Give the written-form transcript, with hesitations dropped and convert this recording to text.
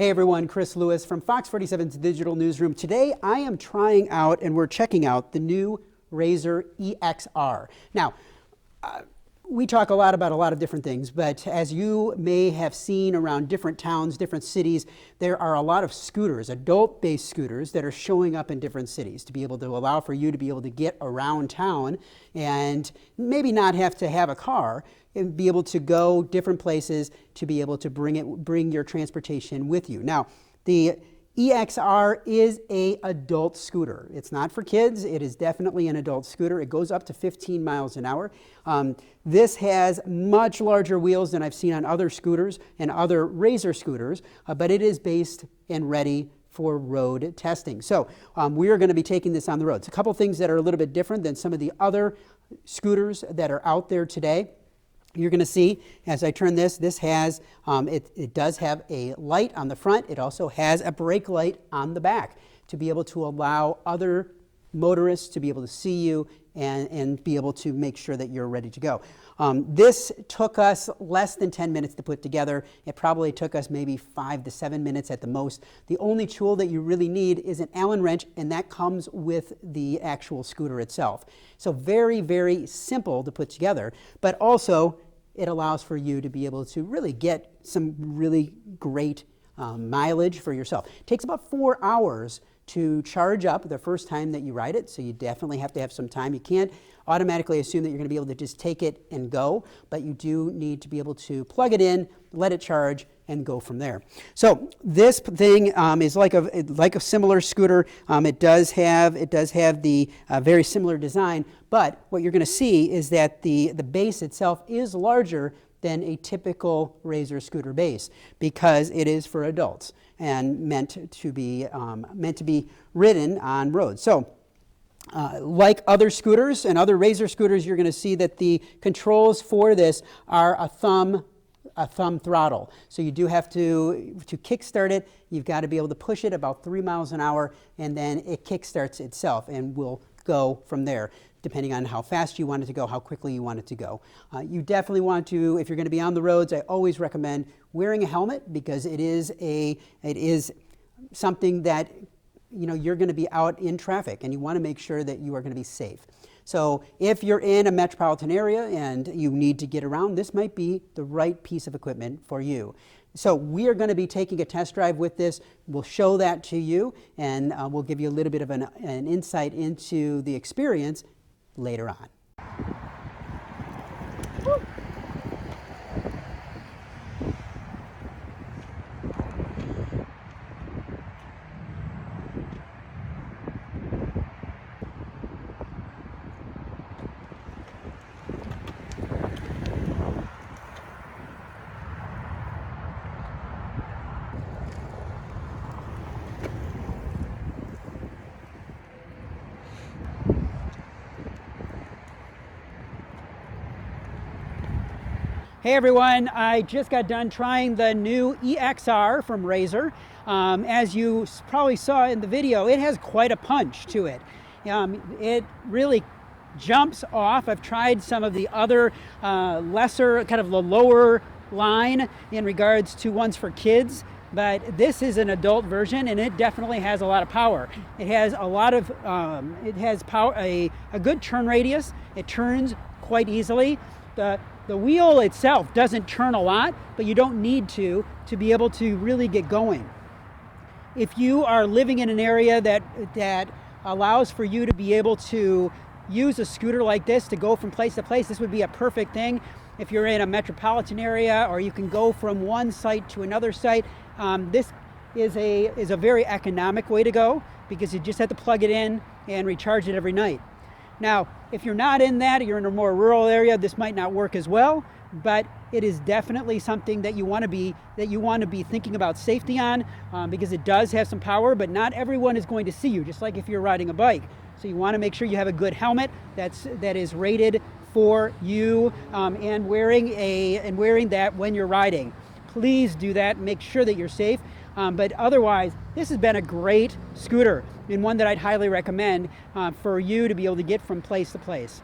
Hey everyone, Chris Lewis from Fox 47's Digital Newsroom. Today I am trying out and we're checking out the new Razor EXR. Now, we talk a lot about a lot of different things, but as you may have seen around different towns, different cities, there are a lot of scooters, adult-based scooters that are showing up in different cities to be able to allow for you to be able to get around town and maybe not have to have a car and be able to go different places to be able to bring your transportation with you. Now, the EXR is an adult scooter. It's not for kids. It is definitely an adult scooter. It goes up to 15 miles an hour. This has much larger wheels than I've seen on other scooters and other Razor scooters, but it is based and ready for road testing. So we are going to be taking this on the roads. A couple things that are a little bit different than some of the other scooters that are out there today. You're going to see as I turn this has, it does have a light on the front. It also has a brake light on the back to be able to allow other motorists to be able to see you and be able to make sure that you're ready to go. This took us less than 10 minutes to put together. It probably took us maybe 5 to 7 minutes at the most. The only tool that you really need is an Allen wrench, and that comes with the actual scooter itself. So very, very simple to put together, but also it allows for you to be able to really get some really great mileage for yourself. It takes about 4 hours to charge up the first time that you ride it, so you definitely have to have some time. You can't automatically assume that you're going to be able to just take it and go, but you do need to be able to plug it in, let it charge, and go from there. So this thing is like a similar scooter. It does have the very similar design, but what you're going to see is that the base itself is larger than a typical Razor scooter base because it is for adults and meant to be ridden on roads. So like other scooters and other Razor scooters, you're going to see that the controls for this are a thumb throttle. So you do have to kickstart it. You've got to be able to push it about 3 miles an hour, and then it kickstarts itself and will go from there, depending on how fast you want it to go, how quickly you want it to go. You definitely want to, if you're going to be on the roads, I always recommend wearing a helmet because it is something that you're going to be out in traffic, and you want to make sure that you are going to be safe. So if you're in a metropolitan area and you need to get around, this might be the right piece of equipment for you. So we are going to be taking a test drive with this. We'll show that to you, and we'll give you a little bit of an insight into the experience later on. Woo. Hey everyone, I just got done trying the new EXR from Razor. As you probably saw in the video, it has quite a punch to it. It really jumps off. I've tried some of the other lesser, kind of the lower line in regards to ones for kids, but this is an adult version and it definitely has a lot of power. It has a lot of, it has power, a good turn radius. It turns quite easily. The wheel itself doesn't turn a lot, but you don't need to be able to really get going. If you are living in an area that allows for you to be able to use a scooter like this to go from place to place, this would be a perfect thing. If you're in a metropolitan area or you can go from one site to another site, this is a very economic way to go because you just have to plug it in and recharge it every night. Now, if you're not in that, you're in a more rural area, this might not work as well, but it is definitely something that you want to be thinking about safety on because it does have some power, but not everyone is going to see you, just like if you're riding a bike. So you want to make sure you have a good helmet that is rated for you and wearing that when you're riding. Please do that. Make sure that you're safe. But otherwise, this has been a great scooter and one that I'd highly recommend for you to be able to get from place to place.